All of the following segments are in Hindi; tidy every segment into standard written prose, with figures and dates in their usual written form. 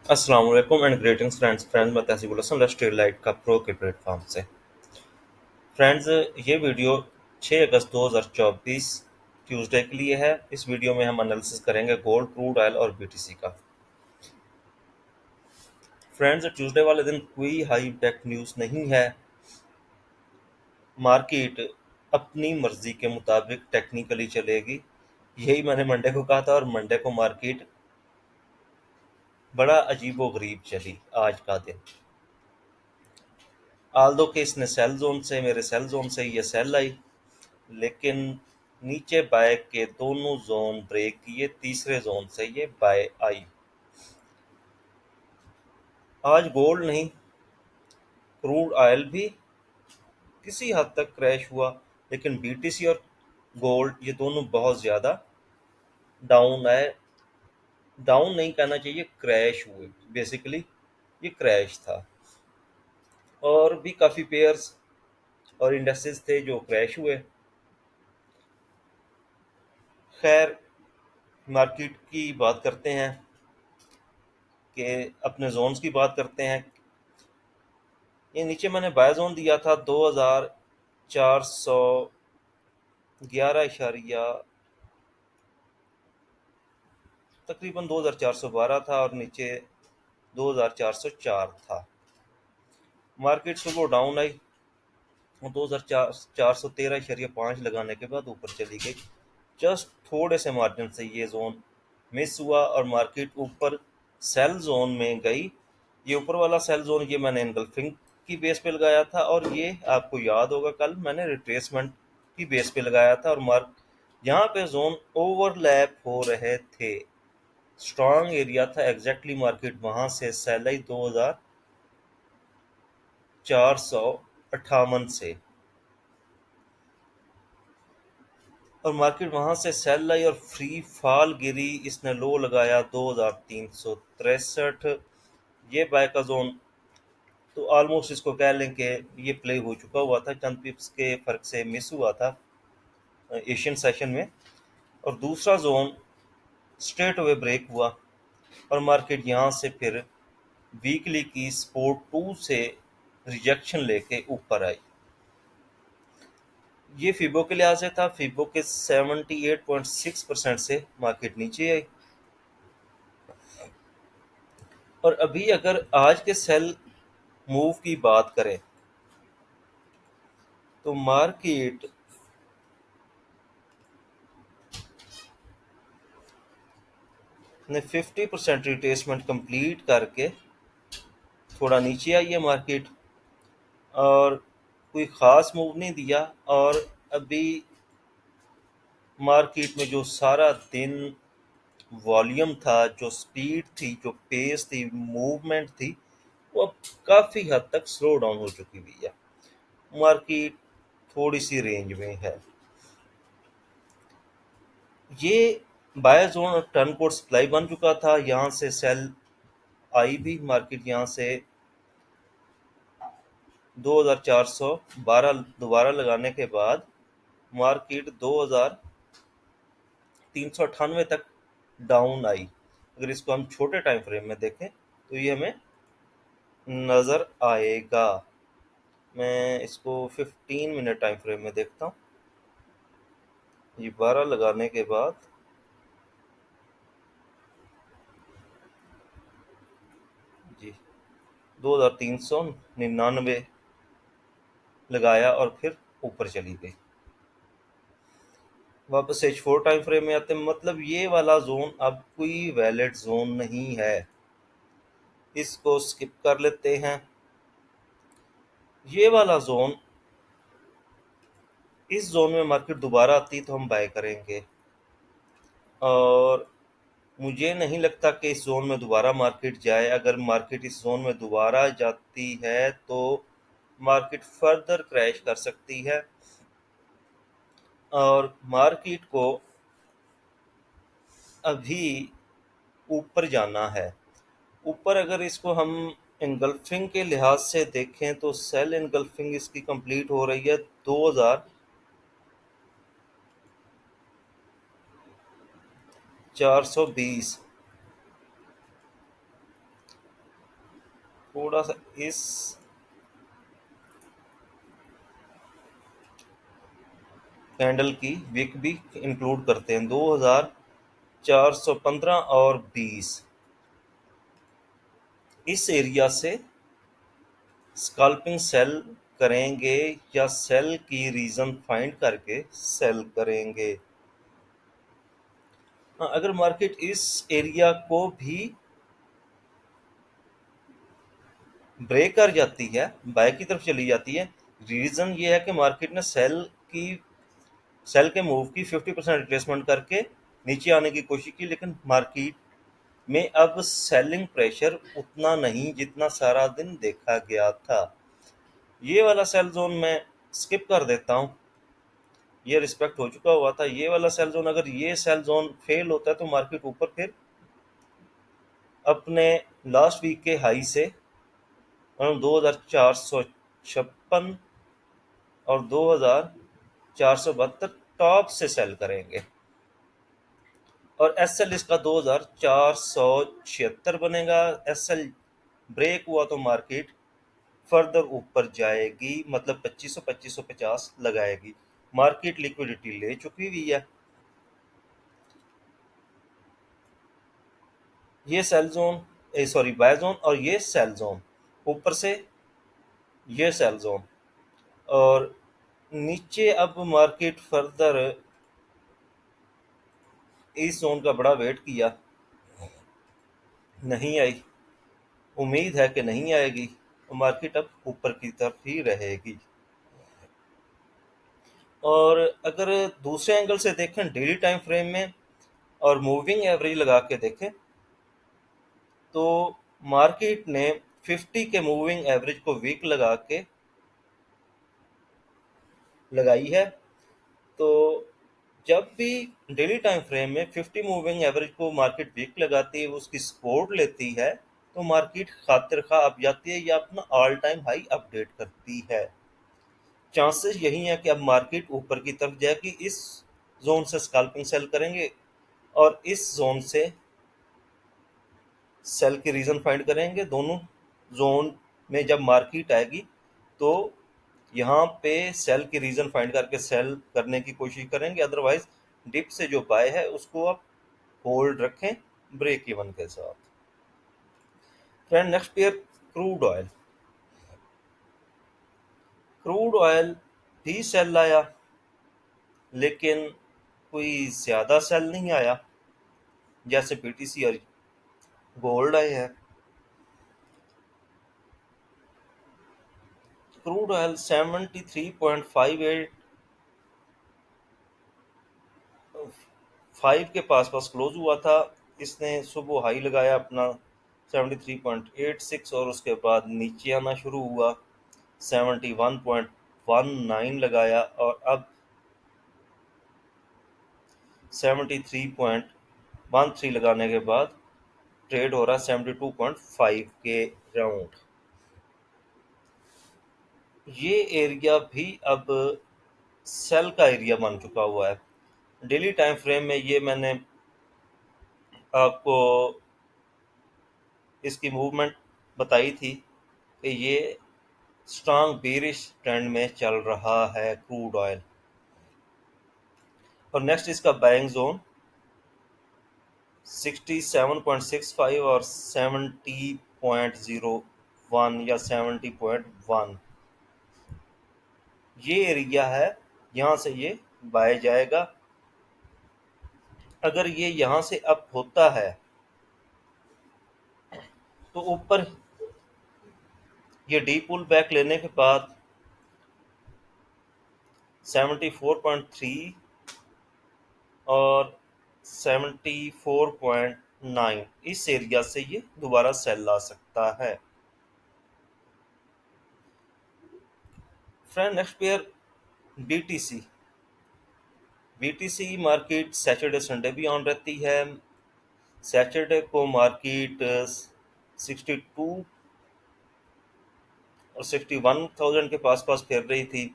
अस्सलाम वालेकुम एंड ग्रीटिंग्स फ्रेंड्स मैं तहसीब उल हसन इंडस्ट्रियल लाइट का प्रो के प्लेटफॉर्म से। फ्रेंड्स, ये वीडियो 6 अगस्त 2024 ट्यूसडे के लिए है। इस वीडियो में हम एनालिसिस करेंगे गोल्ड, क्रूड ऑयल और बीटीसी का। फ्रेंड्स, ट्यूसडे वाले दिन कोई हाई टेक न्यूज़ नहीं है। मार्केट अपनी मर्जी के मुताबिक टेक्निकली चलेगी, यही मैंने मंडे को कहा था और मंडे को मार्केट बड़ा अजीबो गरीब चली आज का दिन। आल्दो के इसने सेल जोन से, मेरे सेल जोन से ये सेल आई, लेकिन नीचे बाय के दोनों जोन ब्रेक किए, तीसरे जोन से ये बाय आई। आज गोल्ड नहीं, क्रूड ऑयल भी किसी हद तक क्रैश हुआ, लेकिन बीटीसी और गोल्ड ये दोनों बहुत ज़्यादा डाउन आए। डाउन नहीं कहना चाहिए, क्रैश हुए। बेसिकली ये क्रैश था, और भी काफ़ी पेयर्स और इंडेक्सेस थे जो क्रैश हुए। खैर, मार्केट की बात करते हैं, कि अपने जोन्स की बात करते हैं। ये नीचे मैंने बाय जोन दिया था 2411 तकरीबन 2412 था, और नीचे 2404 था। मार्केट सुबह डाउन आई और 2413.5 लगाने के बाद ऊपर चली गई। जस्ट थोड़े से मार्जिन से ये जोन मिस हुआ और मार्केट ऊपर सेल जोन में गई। ये ऊपर वाला सेल जोन ये मैंने एनगल्फिंग की बेस पे लगाया था, और ये आपको याद होगा कल मैंने रिट्रेसमेंट की बेस पे लगाया था, और मार्क यहाँ पे जोन ओवरलैप हो रहे थे। स्ट्रांग एरिया था एग्जैक्टली, मार्केट वहां से सेल आई 2458 से, और मार्केट वहां से सेल आई और फ्री फॉल गिरी। इसने लो लगाया 2363। ये बाय का जोन तो ऑलमोस्ट इसको कह लें कि ये प्ले हो चुका हुआ था, चंद पिप्स के फर्क से मिस हुआ था एशियन सेशन में। और दूसरा जोन स्ट्रेट अवे ब्रेक हुआ, और मार्केट यहाँ से फिर वीकली की सपोर्ट 2 से रिजेक्शन लेके ऊपर आई। ये फिबो के लिहाज से था, फिबो के 78.6% से मार्केट नीचे आई। और अभी अगर आज के सेल मूव की बात करें, तो मार्केट ने 50% रिट्रेसमेंट कंप्लीट करके थोड़ा नीचे आई है मार्केट, और कोई ख़ास मूव नहीं दिया। और अभी मार्केट में जो सारा दिन वॉल्यूम था, जो स्पीड थी, जो पेस थी, मूवमेंट थी, वो अब काफ़ी हद तक स्लो डाउन हो चुकी हुई है। मार्केट थोड़ी सी रेंज में है। ये बाय जोन और टर्न कोड सप्लाई बन चुका था, यहाँ से सेल आई भी। मार्केट यहाँ से 2412 दोबारा लगाने के बाद मार्केट 2398 तक डाउन आई। अगर इसको हम छोटे टाइम फ्रेम में देखें तो ये हमें नज़र आएगा। मैं इसको 15 मिनट टाइम फ्रेम में देखता हूँ। ये 12 लगाने के बाद जी 2399 लगाया और फिर ऊपर चली गई। वापस H4 टाइम फ्रेम में आते हैं, मतलब ये वाला जोन अब कोई वैलिड जोन नहीं है, इसको स्किप कर लेते हैं। ये वाला जोन, इस जोन में मार्केट दोबारा आती तो हम बाय करेंगे, और मुझे नहीं लगता कि इस जोन में दोबारा मार्केट जाए। अगर मार्केट इस जोन में दोबारा जाती है तो मार्केट फर्दर क्रैश कर सकती है, और मार्केट को अभी ऊपर जाना है। ऊपर अगर इसको हम इनगल्फिंग के लिहाज से देखें तो सेल इनगल्फिंग इसकी कंप्लीट हो रही है 2420। थोड़ा सा इस कैंडल की विक भी इंक्लूड करते हैं। 2415 और 20 इस एरिया से स्कैल्पिंग सेल करेंगे या सेल की रीजन फाइंड करके सेल करेंगे। अगर मार्केट इस एरिया को भी ब्रेक कर जाती है, बाय की तरफ चली जाती है, रीजन ये है कि मार्केट ने सेल के मूव की 50% रिट्रेसमेंट करके नीचे आने की कोशिश की, लेकिन मार्केट में अब सेलिंग प्रेशर उतना नहीं जितना सारा दिन देखा गया था। ये वाला सेल जोन मैं स्किप कर देता हूँ, ये रिस्पेक्ट हो चुका हुआ था। ये वाला सेल जोन, अगर ये सेल जोन फेल होता है तो मार्केट ऊपर फिर अपने लास्ट वीक के हाई से 2456 और 2472 टॉप से सेल करेंगे, और एस एल इसका 2476 बनेगा। एस एल ब्रेक हुआ तो मार्केट फर्दर ऊपर जाएगी, मतलब 2500 2550 लगाएगी। मार्केट लिक्विडिटी ले चुकी हुई है। ये sell zone, sorry buy zone, और ये सेल जोन, ऊपर से ये सेल जोन, और नीचे अब मार्केट फर्दर इस जोन का बड़ा वेट किया, नहीं आई। उम्मीद है कि नहीं आएगी, मार्केट अब ऊपर की तरफ ही रहेगी। और अगर दूसरे एंगल से देखें, डेली टाइम फ्रेम में और मूविंग एवरेज लगा के देखें, तो मार्केट ने 50 के मूविंग एवरेज को वीक लगा के लगाई है। तो जब भी डेली टाइम फ्रेम में 50 मूविंग एवरेज को मार्केट वीक लगाती है, उसकी सपोर्ट लेती है, तो मार्केट खातिर खा अब जाती है या अपना ऑल टाइम हाई अपडेट करती है। चांसेस यही है कि अब मार्केट ऊपर की तरफ जाएगी। इस जोन से स्कैल्पिंग सेल करेंगे और इस जोन से सेल की रीजन फाइंड करेंगे। दोनों जोन में जब मार्केट आएगी तो यहाँ पे सेल की रीजन फाइंड करके सेल करने की कोशिश करेंगे, अदरवाइज डिप से जो बाय है उसको आप होल्ड रखें ब्रेक इवन के साथ। Friend, next pair crude oil. Crude oil भी सेल आया, लेकिन कोई ज्यादा सेल नहीं आया जैसे पीटीसी और गोल्ड आए हैं। क्रूड ऑयल 73.58 5 के पास क्लोज हुआ था। इसने सुबह हाई लगाया अपना 73.86, और उसके बाद नीचे आना शुरू हुआ, 71.19 लगाया, और अब 73.13 लगाने के बाद ट्रेड हो रहा 72.5 के राउंड। ये एरिया भी अब सेल का एरिया बन चुका हुआ है। डेली टाइम फ्रेम में ये मैंने आपको इसकी मूवमेंट बताई थी कि ये स्ट्रांग बेरिश ट्रेंड में चल रहा है क्रूड ऑयल। और नेक्स्ट इसका बाइंग जोन 67.65 और 70.01 या 70.1, ये एरिया है। यहाँ से ये बाय जाएगा। अगर ये यहाँ से अप होता है तो ऊपर ये डी पुल बैक लेने के बाद 74.3 और 74.9 इस एरिया से ये दोबारा सेल ला सकता है। Friend, next pair BTC. BTC market Saturday Sunday भी ऑन रहती है। सैटरडे को मार्केट 62 और 61,000 के पास फिर रही थी,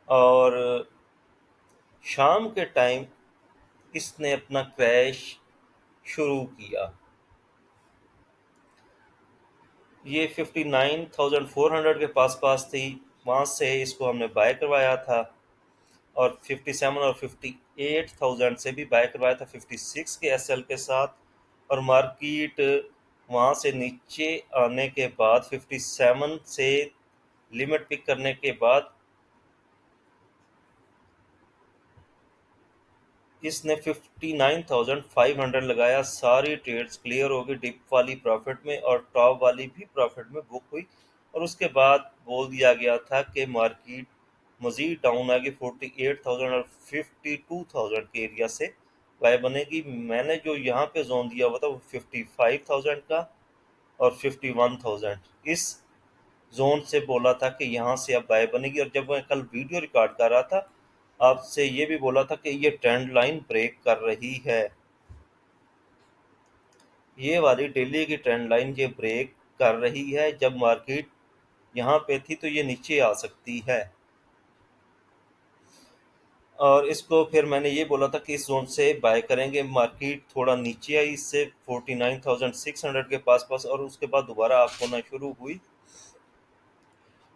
और शाम के टाइम इसने अपना क्रैश शुरू किया। ये 59,400 के पास पास थी, वहाँ से इसको हमने बाय करवाया था। और 57 और 58,000 से भी बाय करवाया था 56 के एसएल के साथ। और मार्केट वहाँ से नीचे आने के बाद 57 से लिमिट पिक करने के बाद इसने 59,500 लगाया। सारी ट्रेड्स क्लियर हो गई, डिप वाली प्रॉफिट में और टॉप वाली भी प्रॉफिट में बुक हुई। और उसके बाद बोल दिया गया था कि मार्केट मजीद डाउन आएगी 48,000 और 52,000 के एरिया से बाय बनेगी। मैंने जो यहाँ पे जोन दिया हुआ था वो 55,000 का और 51,000 इस जोन से बोला था कि यहाँ से अब बाय बनेगी। और जब मैं कल वीडियो रिकॉर्ड कर रहा था, आपसे ये भी बोला था कि ये ट्रेंड लाइन ब्रेक कर रही है। ये वाली डेली की ट्रेंड लाइन ये ब्रेक कर रही है। जब मार्केट यहाँ पे थी तो ये नीचे आ सकती है। और इसको फिर मैंने ये बोला था कि इस जोन से बाय करेंगे। मार्केट थोड़ा नीचे आई इससे 49,600 के पास पास, और उसके बाद दोबारा अप होना शुरू हुई।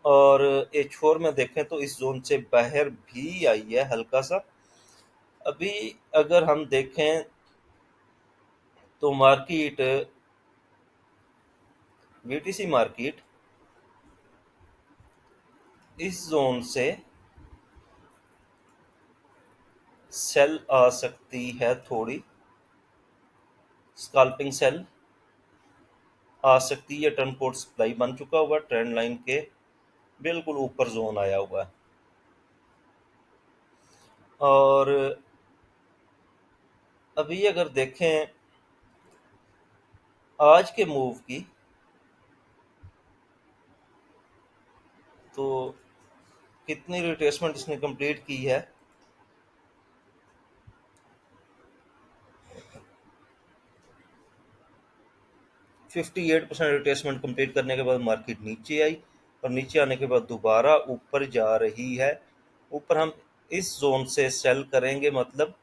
और H4 में देखें तो इस जोन से बाहर भी आई है हल्का सा। अभी अगर हम देखें तो मार्केट बीटीसी मार्केट इस जोन से सेल आ सकती है, थोड़ी स्कैल्पिंग सेल आ सकती है। टर्न पोर्ट सप्लाई बन चुका हुआ, ट्रेंड लाइन के बिल्कुल ऊपर जोन आया हुआ है। और अभी अगर देखें आज के मूव की, तो कितनी रिट्रेसमेंट इसने कंप्लीट की है। 58% रिट्रेसमेंट कंप्लीट करने के बाद मार्केट नीचे आई, और नीचे आने के बाद दोबारा ऊपर जा रही है। ऊपर हम इस जोन से सेल करेंगे, मतलब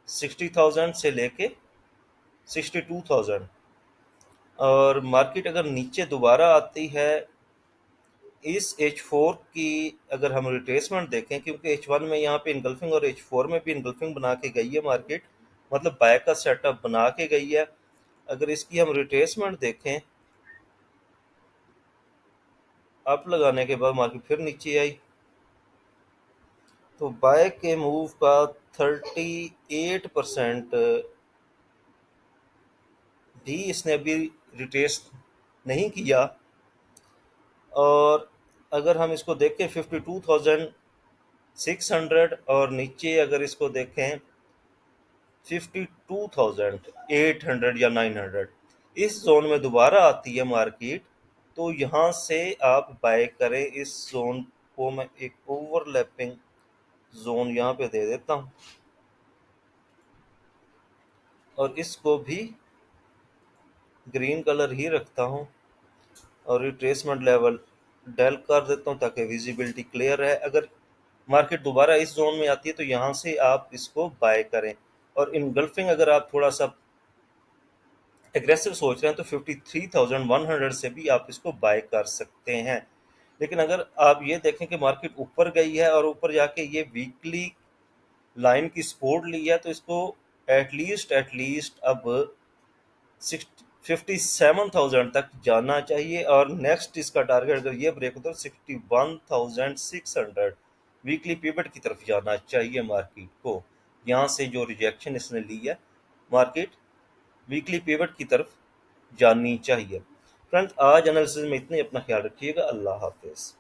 60,000 से लेके 62,000। और मार्केट अगर नीचे दोबारा आती है इस H4 की, अगर हम रिट्रेसमेंट देखें, क्योंकि H1 में यहाँ पे इनगल्फिंग और H4 में भी इनगल्फिंग बना के गई है मार्केट, मतलब बाय का सेटअप बना के गई है। अगर इसकी हम रिट्रेसमेंट देखें, अप लगाने के बाद मार्केट फिर नीचे आई, तो बाय के मूव का 38% भी इसने अभी रिट्रेस नहीं किया। और अगर हम इसको देखें 52,600, और नीचे अगर इसको देखें 52,800 या 900, इस जोन में दोबारा आती है मार्केट, तो यहाँ से आप बाय करें। इस जोन को मैं एक ओवरलैपिंग जोन यहाँ पे दे देता हूँ, और इसको भी ग्रीन कलर ही रखता हूँ, और रिट्रेसमेंट लेवल डेल कर देता हूँ ताकि विजिबिलिटी क्लियर है। अगर मार्केट दोबारा इस जोन में आती है तो यहाँ से आप इसको बाय करें। और इनगल्फिंग अगर आप थोड़ा सा एग्रेसिव सोच रहे हैं तो 53,100 से भी आप इसको बाय कर सकते हैं। लेकिन अगर आप ये देखें कि मार्केट ऊपर गई है और ऊपर जाके ये वीकली लाइन की सपोर्ट ली है, तो इसको एटलीस्ट अब 57,000 तक जाना चाहिए। और नेक्स्ट इसका टारगेट अगर ये ब्रेक होता है 61,600 वीकली पिवट की तरफ जाना चाहिए मार्केट को। यहाँ से जो रिजेक्शन इसने ली है, मार्केट वीकली पिवट की तरफ जानी चाहिए। फ्रेंड्स, आज एनालिसिस में इतने, अपना ख्याल रखिएगा। अल्लाह हाफिज़।